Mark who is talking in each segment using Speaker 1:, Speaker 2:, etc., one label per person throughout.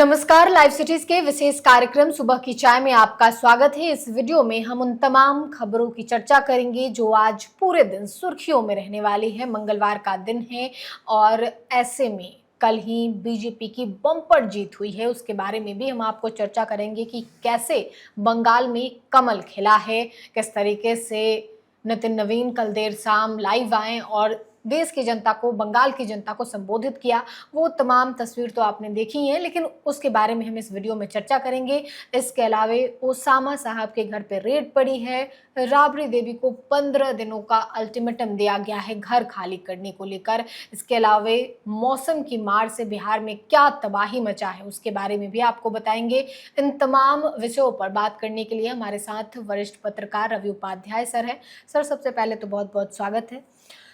Speaker 1: नमस्कार, live cities के विशेष कार्यक्रम सुबह की चाय में आपका स्वागत है। इस वीडियो में हम उन तमाम खबरों की चर्चा करेंगे जो आज पूरे दिन सुर्खियों में रहने वाली है। मंगलवार का दिन है और ऐसे में कल ही बीजेपी की बम्पर जीत हुई है, उसके बारे में भी हम आपको चर्चा करेंगे कि कैसे बंगाल में कमल खिला है, किस तरीके से नितिन नवीन कल देर शाम लाइव आए और देश की जनता को, बंगाल की जनता को संबोधित किया। वो तमाम तस्वीर तो आपने देखी है, लेकिन उसके बारे में हम इस वीडियो में चर्चा करेंगे। इसके अलावे ओसामा साहब के घर पे रेड पड़ी है। राबड़ी देवी को 15 दिनों का अल्टीमेटम दिया गया है घर खाली करने को लेकर। इसके अलावे मौसम की मार से बिहार में क्या तबाही मचा है, उसके बारे में भी आपको बताएंगे। इन तमाम विषयों पर बात करने के लिए हमारे साथ वरिष्ठ पत्रकार रवि उपाध्याय सर है। सर, सबसे पहले तो बहुत बहुत स्वागत है।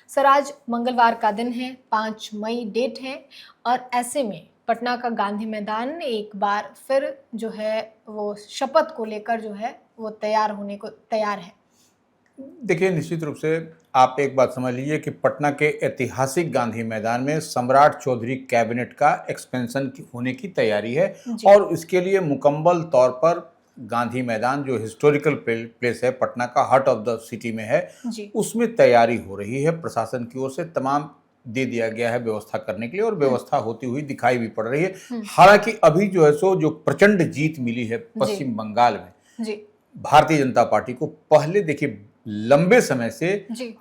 Speaker 1: सर, आज मंगलवार का दिन है, 5 मई डेट है और ऐसे में पटना का गांधी मैदान एक बार फिर जो है वो शपथ को लेकर जो है वो तैयार होने को तैयार है।
Speaker 2: देखिए, निश्चित रूप से आप एक बात समझ लीजिए कि पटना के ऐतिहासिक गांधी मैदान में सम्राट चौधरी कैबिनेट का एक्सपेंशन होने की तैयारी है और इसके लिए मुकम्मल तौर पर गांधी मैदान जो हिस्टोरिकल प्लेस है, पटना का हार्ट ऑफ द सिटी में है, उसमें तैयारी हो रही है। प्रशासन की ओर से तमाम दे दिया गया है व्यवस्था करने के लिए और व्यवस्था होती हुई दिखाई भी पड़ रही है। हालांकि अभी जो है सो जो प्रचंड जीत मिली है पश्चिम बंगाल में भारतीय जनता पार्टी को, पहले देखिए लंबे समय से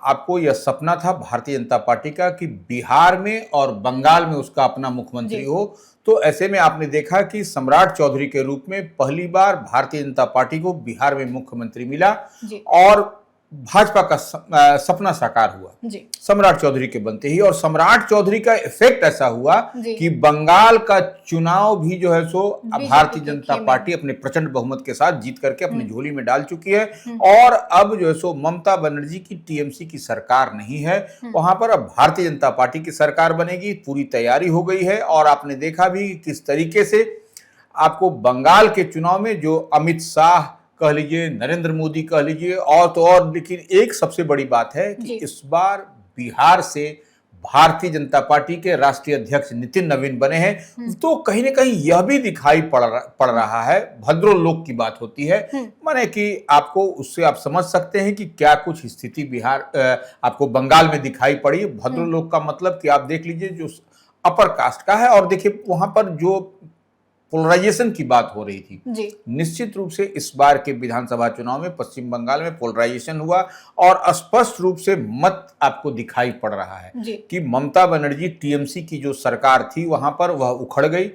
Speaker 2: आपको यह सपना था भारतीय जनता पार्टी का कि बिहार में और बंगाल में उसका अपना मुख्यमंत्री हो। तो ऐसे में आपने देखा कि सम्राट चौधरी के रूप में पहली बार भारतीय जनता पार्टी को बिहार में मुख्यमंत्री मिला और भाजपा का सपना साकार हुआ सम्राट चौधरी के बनते ही। और सम्राट चौधरी का इफेक्ट ऐसा हुआ कि बंगाल का चुनाव भी जो है सो भारतीय जनता पार्टी अपने प्रचंड बहुमत के साथ जीत करके अपनी झोली में डाल चुकी है। और अब जो है सो ममता बनर्जी की टीएमसी की सरकार नहीं है, वहां पर अब भारतीय जनता पार्टी की सरकार बनेगी। पूरी तैयारी हो गई है और आपने देखा भी किस तरीके से आपको बंगाल के चुनाव में जो अमित शाह कह लीजिए, नरेंद्र मोदी कह लीजिए और तो और, लेकिन एक सबसे बड़ी बात है कि इस बार बिहार से भारतीय जनता पार्टी के राष्ट्रीय अध्यक्ष नितिन नवीन बने हैं। तो कहीं ना कहीं यह भी दिखाई पड़ रहा है, भद्रोलोक की बात होती है, माने कि आपको उससे आप समझ सकते हैं कि क्या कुछ स्थिति बिहार आपको बंगाल में दिखाई पड़ी। भद्रोलोक का मतलब कि आप देख लीजिए जो अपर कास्ट का है और देखिए वहां पर जो पोलराइजेशन की बात हो रही थी, निश्चित रूप से इस बार के विधानसभा चुनाव में पश्चिम बंगाल में पोलराइजेशन हुआ और स्पष्ट रूप से मत आपको दिखाई पड़ रहा है कि ममता बनर्जी टीएमसी की जो सरकार थी वहां पर वह उखड़ गई।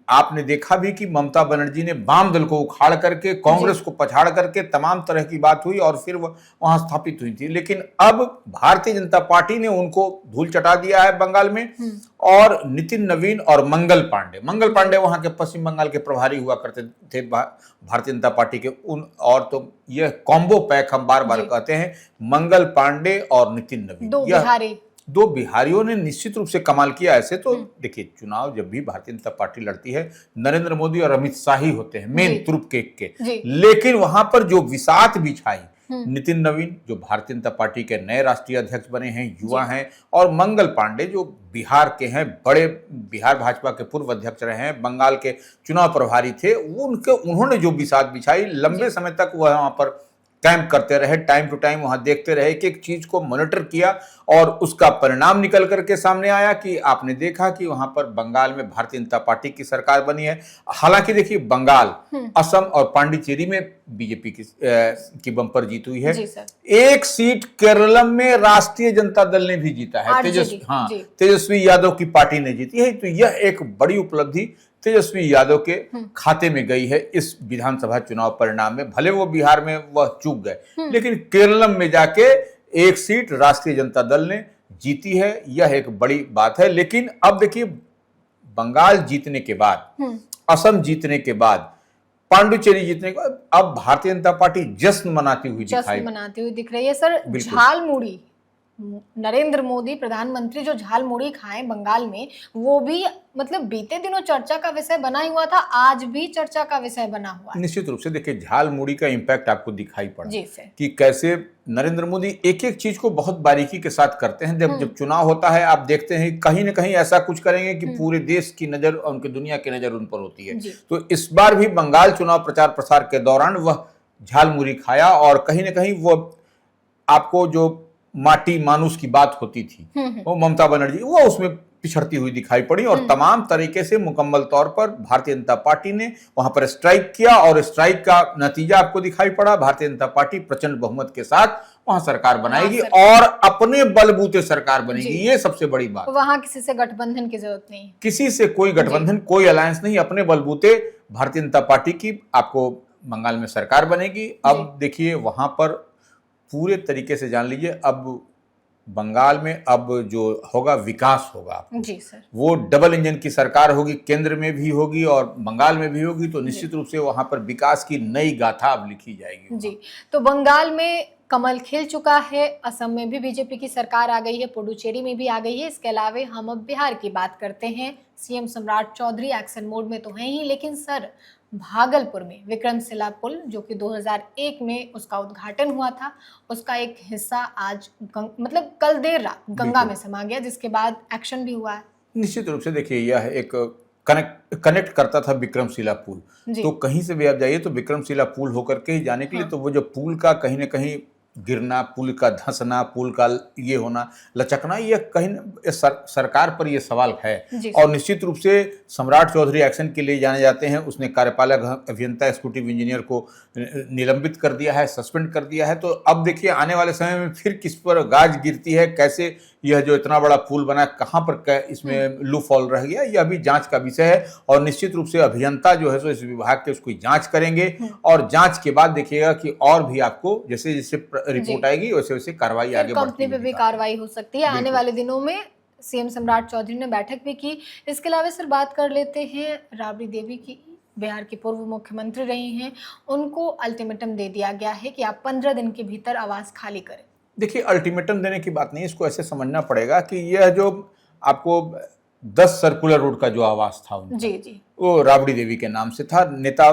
Speaker 2: आपने देखा भी कि ममता बनर्जी ने वाम दल को उखाड़ करके कांग्रेस को पछाड़ करके तमाम तरह की बात हुई और फिर वह वहां स्थापित हुई थी। लेकिन अब भारतीय जनता पार्टी ने उनको धूल चटा दिया है बंगाल में और नितिन नवीन और मंगल पांडे वहां के पश्चिम बंगाल के प्रभारी हुआ करते थे भारतीय जनता पार्टी के उन, और तो यह कॉम्बो पैक हम बार बार कहते हैं, मंगल पांडे और नितिन नवीन, दो बिहारियों ने निश्चित रूप से कमाल किया। ऐसे तो देखिए, चुनाव जब भी भारतीय जनता पार्टी लड़ती है नरेंद्र मोदी और अमित शाह ही होते हैं मेन तुरुप केक के, लेकिन वहां पर जो विसात बिछाई नितिन नवीन जो भारतीय जनता पार्टी के नए राष्ट्रीय अध्यक्ष बने हैं, युवा हैं, और मंगल पांडे जो बिहार के हैं, बड़े बिहार भाजपा के पूर्व अध्यक्ष रहे हैं, बंगाल के चुनाव प्रभारी थे, उन्होंने जो बिसात बिछाई, लंबे समय तक वह वहां पर कैंप करते रहे, टाइम टू टाइम वहां देखते रहे, एक एक चीज को मॉनिटर किया और उसका परिणाम निकल करके सामने आया कि आपने देखा कि वहां पर बंगाल में भारतीय जनता पार्टी की सरकार बनी है। हालांकि देखिए, बंगाल, असम और पांडिचेरी में बीजेपी की बम्पर जीत हुई है। एक सीट केरलम में राष्ट्रीय जनता दल ने भी जीता है, तेजस्वी यादव की पार्टी ने जीती है। तो यह एक बड़ी उपलब्धि तेजस्वी यादव के खाते में गई है इस विधानसभा चुनाव परिणाम में। भले वो बिहार में वह चूक गए, लेकिन केरलम में जाके एक सीट राष्ट्रीय जनता दल ने जीती है, यह एक बड़ी बात है। लेकिन अब देखिए, बंगाल जीतने के बाद, असम जीतने के बाद, पांडिचेरी जीतने के बाद अब भारतीय जनता पार्टी जश्न मनाती हुई दिख रही है।
Speaker 1: सर, झालमुड़ी नरेंद्र मोदी प्रधानमंत्री जो झाल मुड़ी खाएं बंगाल में, वो भी मतलब बीते दिनों चर्चा का विषय बना ही हुआ था, आज भी चर्चा का विषय बना हुआ है।
Speaker 2: निश्चित रूप से देखिए झाल मुड़ी का इम्पैक्ट आपको दिखाई पड़ा
Speaker 1: जी सर।
Speaker 2: कि कैसे नरेंद्र मोदी एक एक चीज को बहुत बारीकी के साथ करते हैं। जब चुनाव होता है आप देखते हैं कहीं ना कहीं ऐसा कुछ करेंगे कि पूरे देश की नजर और उनकी दुनिया की नजर उन पर होती है। तो इस बार भी बंगाल चुनाव प्रचार प्रसार के दौरान वह झाल मुड़ी खाया और कहीं ना कहीं वो आपको जो माटी मानुष की बात होती थी वो ममता बनर्जी वो उसमें पिछड़ती हुई दिखाई पड़ी और तमाम तरीके से मुकम्मल तौर पर भारतीय जनता पार्टी ने वहां पर स्ट्राइक किया और स्ट्राइक का नतीजा आपको दिखाई पड़ा। भारतीय जनता पार्टी प्रचंड बहुमत के साथ वहां सरकार बनाएगी और अपने बलबूते सरकार बनेगी। ये सबसे बड़ी बात।
Speaker 1: वहां किसी से गठबंधन की जरूरत नहीं,
Speaker 2: किसी से कोई गठबंधन कोई अलायंस नहीं, अपने बलबूते भारतीय जनता पार्टी की आपको बंगाल में सरकार बनेगी। अब देखिए वहां पर पूरे तरीके से जान लीजिए अब बंगाल में अब जो होगा विकास होगा।
Speaker 1: जी सर।
Speaker 2: वो डबल इंजन की सरकार होगी, केंद्र में भी होगी और बंगाल में भी होगी, तो निश्चित रूप से वहां पर विकास की नई गाथा अब लिखी जाएगी।
Speaker 1: जी, तो बंगाल में कमल खिल चुका है, असम में भी बीजेपी की सरकार आ गई है, पुडुचेरी में भी आ गई है। इसके अलावा हम अब बिहार की बात करते हैं। सीएम सम्राट चौधरी एक्शन मोड में तो हैं ही, लेकिन सर भागलपुर में विक्रमशिला पुल जो कि 2001 में उसका उद्घाटन हुआ था, उसका एक हिस्सा आज मतलब कल देर रात गंगा में समा गया, जिसके बाद एक्शन भी हुआ है।
Speaker 2: निश्चित रूप से देखिए यह एक कनेक्ट करता था विक्रमशिला पुल, तो कहीं से भी आप जाइए तो विक्रमशिला पुल होकर के ही जाने के लिए तो वो जो पुल का कहीं ना कहीं गिरना, पुल का धंसना, पुल का ये होना, लचकना, ये कहीं सरकार पर ये सवाल है। और निश्चित रूप से सम्राट चौधरी एक्शन के लिए जाने जाते हैं। उसने कार्यपालक अभियंता एग्जीक्यूटिव इंजीनियर को निलंबित कर दिया है, सस्पेंड कर दिया है। तो अब देखिए आने वाले समय में फिर किस पर गाज गिरती है, कैसे यह जो इतना बड़ा पुल बना कहाँ पर इसमें लूप होल रह गया, यह अभी जांच का विषय है। और निश्चित रूप से अभियंता जो है सो इस विभाग के उसकी जांच करेंगे और जांच के बाद देखिएगा कि और भी आपको जैसे जैसे रिपोर्ट आएगी वैसे वैसे कार्रवाई आगे बढ़ती
Speaker 1: कंपनी पे भी कार्रवाई हो सकती है आने वाले दिनों में। सीएम सम्राट चौधरी ने बैठक भी की। इसके अलावा सर बात कर लेते हैं राबड़ी देवी की, बिहार की पूर्व मुख्यमंत्री रही हैं। उनको अल्टीमेटम दे दिया गया है कि आप 15 दिन के भीतर आवास खाली करें।
Speaker 2: देखिए अल्टीमेटम देने की बात नहीं, इसको ऐसे समझना पड़ेगा कि यह जो आपको 10 सर्कुलर रोड का जो आवास था
Speaker 1: जी
Speaker 2: वो राबड़ी देवी के नाम से था। नेता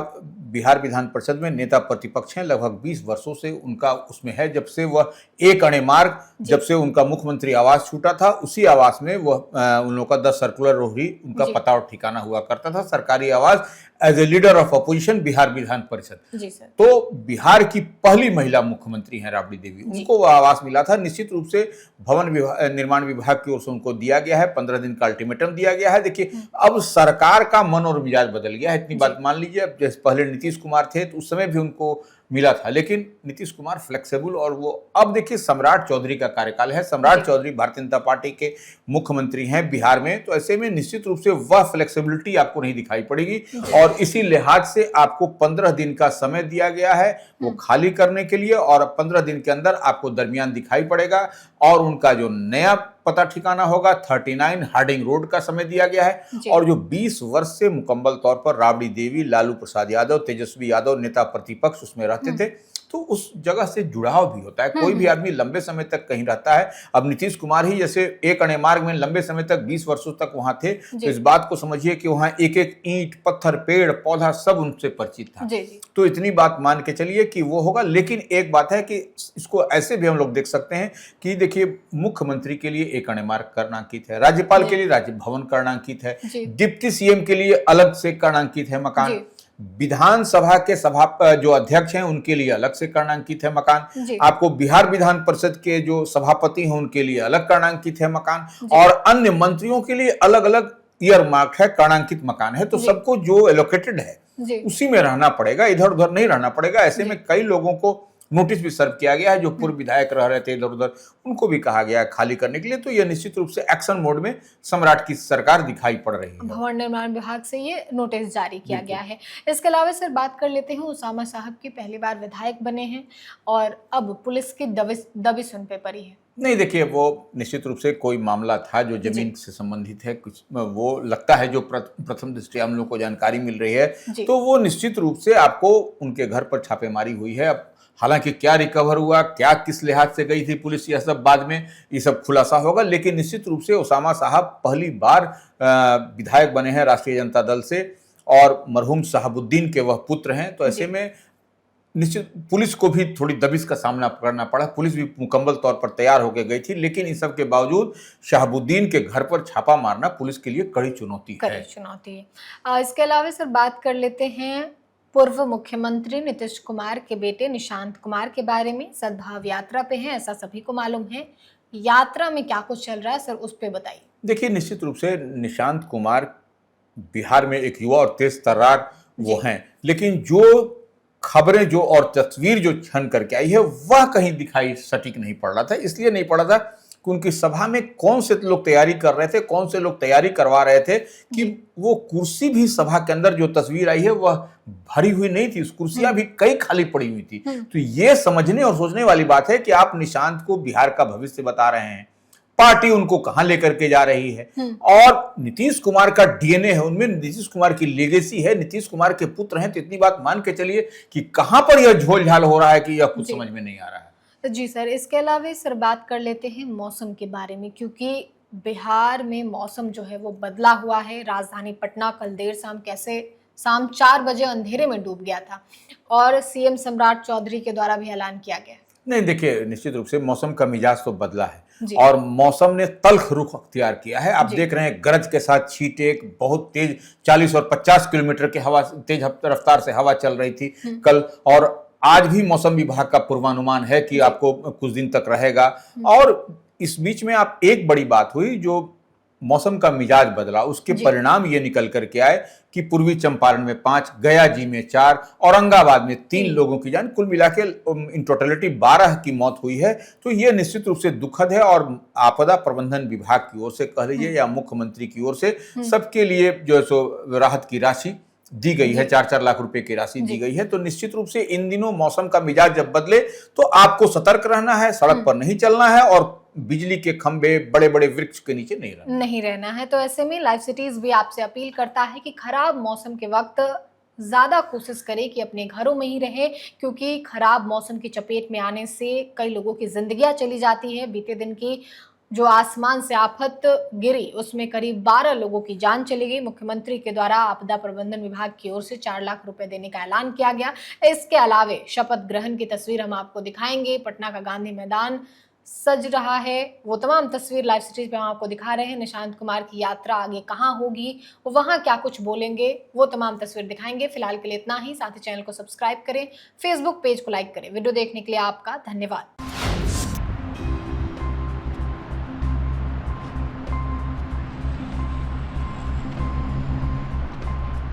Speaker 2: बिहार विधान परिषद में नेता प्रतिपक्ष हैं, लगभग 20 वर्षों से उनका उसमें है। जब से वह एक अणे मार्ग, जब से उनका मुख्यमंत्री आवास छूटा था, उसी आवास में वह उन लोगों का 10 सर्कुलर रोड ही उनका पता और ठिकाना हुआ करता था। सरकारी आवास as a leader of opposition Bihar Vidhan Parishad.
Speaker 1: जी सर।
Speaker 2: तो बिहार की पहली महिला मुख्यमंत्री हैं राबड़ी देवी, उनको वह आवास मिला था। निश्चित रूप से भवन निर्माण विभाग की ओर से उनको दिया गया है, 15 दिन का अल्टीमेटम दिया गया है। देखिए अब सरकार का मन और मिजाज बदल गया है, इतनी बात मान लीजिए। अब जैसे पहले नीतीश कुमार थे तो उस समय भी उनको मिला था, लेकिन नीतीश कुमार फ्लेक्सिबल और वो अब देखिए सम्राट चौधरी का कार्यकाल है। सम्राट चौधरी भारतीय जनता पार्टी के मुख्यमंत्री हैं बिहार में, तो ऐसे में निश्चित रूप से वह फ्लेक्सिबिलिटी आपको नहीं दिखाई पड़ेगी और इसी लिहाज से आपको 15 दिन का समय दिया गया है वो खाली करने के लिए और 15 दिन के अंदर आपको दरमियान दिखाई पड़ेगा और उनका जो नया पता ठिकाना होगा 39 हार्डिंग रोड का समय दिया गया है। और जो 20 वर्ष से मुकम्मल तौर पर राबड़ी देवी, लालू प्रसाद यादव, तेजस्वी यादव नेता प्रतिपक्ष उसमें रहते थे, तो उस जगह से जुड़ाव भी होता है। कोई भी आदमी लंबे समय तक कहीं रहता है। अब नीतीश कुमार ही जैसे एक अणे मार्ग में लंबे समय तक 20 वर्षों तक वहां थे, तो इस बात को समझिए कि वहां एक एक ईंट, पत्थर, पेड़, पौधा सब उनसे परिचित था। तो इतनी बात मान के चलिए कि वो होगा। लेकिन एक बात है कि इसको ऐसे भी हम लोग देख सकते हैं कि देखिए मुख्यमंत्री के लिए एक अणे मार्ग करणांकित है, राज्यपाल के लिए राज्य भवन करणांकित है, डिप्टी सीएम के लिए अलग से करणांकित है मकान, विधानसभा के सभा जो अध्यक्ष हैं उनके लिए अलग से करणांकित है मकान, आपको बिहार विधान परिषद के जो सभापति हैं उनके लिए अलग करणांकित है मकान और अन्य मंत्रियों के लिए अलग अलग ईयर मार्क है, करणांकित मकान है। तो सबको जो एलोकेटेड है उसी में रहना पड़ेगा, इधर उधर नहीं रहना पड़ेगा। ऐसे में कई लोगों को नोटिस भी सर्व किया गया है जो पूर्व विधायक रह रहे थे इधर उधर, उनको भी कहा गया है खाली करने के लिए। तो यह निश्चित रूप से एक्शन मोड में सम्राट की सरकार दिखाई पड़ रही है।
Speaker 1: भवन निर्माण विभाग से ये नोटिस जारी किया गया है। इसके अलावा सर बात कर लेते हैं, उसामा साहब की पहली बार विधायक बने हैं और अब पुलिस की दबिश उन पे पड़ी है।
Speaker 2: नहीं देखिए वो निश्चित रूप से कोई मामला था जो जमीन से संबंधित है, कुछ वो लगता है जो प्रथम दृष्टया हम लोग को जानकारी मिल रही है, तो वो निश्चित रूप से आपको उनके घर पर छापेमारी हुई है। अब हालांकि क्या रिकवर हुआ, क्या किस लिहाज से गई थी पुलिस, यह सब बाद में ये सब खुलासा होगा। लेकिन निश्चित रूप से ओसामा साहब पहली बार विधायक बने हैं राष्ट्रीय जनता दल से, और मरहूम शहाबुद्दीन के वह पुत्र हैं। तो ऐसे में निश्चित पुलिस को भी थोड़ी दबिश का सामना करना पड़ा। पुलिस भी मुकम्मल तौर पर तैयार होकर गई थी, लेकिन इन सब के बावजूद शहाबुद्दीन के घर पर छापा मारना पुलिस के लिए कड़ी चुनौती है।
Speaker 1: चुनौती है। इसके अलावा सर बात कर लेते हैं पूर्व मुख्यमंत्री नीतीश कुमार के बेटे निशांत कुमार के बारे में। सद्भाव यात्रा पे हैं, ऐसा सभी को मालूम है। यात्रा में क्या कुछ चल रहा है सर, उस पे बताइए।
Speaker 2: देखिए, निश्चित रूप से निशांत कुमार बिहार में एक युवा और तेज तर्रार वो हैं, लेकिन जो खबरें जो और तस्वीर जो छन करके आई है वह कहीं दिखाई सटीक नहीं पड़ रहा था। इसलिए नहीं पड़ा था कि उनकी सभा में कौन से लोग तैयारी कर रहे थे, कौन से लोग तैयारी करवा रहे थे, कि वो कुर्सी भी सभा के अंदर जो तस्वीर आई है वह भरी हुई नहीं थी, उस कुर्सियां भी कई खाली पड़ी हुई थी। तो ये समझने और सोचने वाली बात है कि आप निशांत को बिहार का भविष्य बता रहे हैं, पार्टी उनको कहां लेकर के जा रही है, और नीतीश कुमार का डीएनए है उनमें, नीतीश कुमार की लेगेसी है, नीतीश कुमार के पुत्र हैं। तो इतनी बात मान के चलिए कि कहां पर यह झोल-झाल हो रहा है कि यह कुछ समझ में नहीं आ रहा है।
Speaker 1: जी सर, इसके अलावा सर बात कर लेते हैं मौसम के बारे में, क्योंकि बिहार में मौसम जो है वो बदला हुआ है। राजधानी पटना कल देर शाम 4 बजे अंधेरे में डूब गया था, और सीएम सम्राट चौधरी के द्वारा भी ऐलान किया गया।
Speaker 2: नहीं, देखिए, निश्चित रूप से मौसम का मिजाज तो बदला है और मौसम ने तल्ख रुख अख्तियार किया है। आप देख रहे हैं गरज के साथ छींटे, बहुत तेज 40 और 50 किलोमीटर की हवा, तेज रफ्तार से हवा चल रही थी कल, और आज भी मौसम विभाग का पूर्वानुमान है कि आपको कुछ दिन तक रहेगा। और इस बीच में आप एक बड़ी बात हुई, जो मौसम का मिजाज बदला, उसके परिणाम ये निकल करके आए कि पूर्वी चंपारण में 5, गया जी में 4, औरंगाबाद में 3 लोगों की जान, कुल मिला के इन टोटलिटी 12 की मौत हुई है। तो ये निश्चित रूप से दुखद है, और आपदा प्रबंधन विभाग की ओर से कह लीजिए या मुख्यमंत्री की ओर से सबके लिए जो है सो राहत की राशि दी गई है, 4-4 लाख रुपए की राशि दी गई है। तो निश्चित रूप से इन दिनों मौसम का मिजाज जब बदले तो आपको सतर्क रहना है, सड़क पर नहीं चलना है, और बिजली के खंभे, बड़े बड़े वृक्ष के नीचे नहीं रहना
Speaker 1: है। तो ऐसे में लाइव सिटीज भी आपसे अपील करता है कि खराब मौसम के वक्त ज्यादा कोशिश करें कि अपने घरों में ही रहे, क्योंकि खराब मौसम की चपेट में आने से कई लोगों की जिंदगियां चली जाती है। बीते दिन की जो आसमान से आफत गिरी उसमें करीब 12 लोगों की जान चली गई। मुख्यमंत्री के द्वारा आपदा प्रबंधन विभाग की ओर से 4 लाख रुपए देने का ऐलान किया गया। इसके अलावे शपथ ग्रहण की तस्वीर हम आपको दिखाएंगे। पटना का गांधी मैदान सज रहा है, वो तमाम तस्वीर लाइव सिटीज पे हम आपको दिखा रहे हैं। निशांत कुमार की यात्रा आगे कहाँ होगी, वहां क्या कुछ बोलेंगे, वो तमाम तस्वीर दिखाएंगे। फिलहाल के लिए इतना ही। साथ ही चैनल को सब्सक्राइब करें, फेसबुक पेज को लाइक करें। वीडियो देखने के लिए आपका धन्यवाद।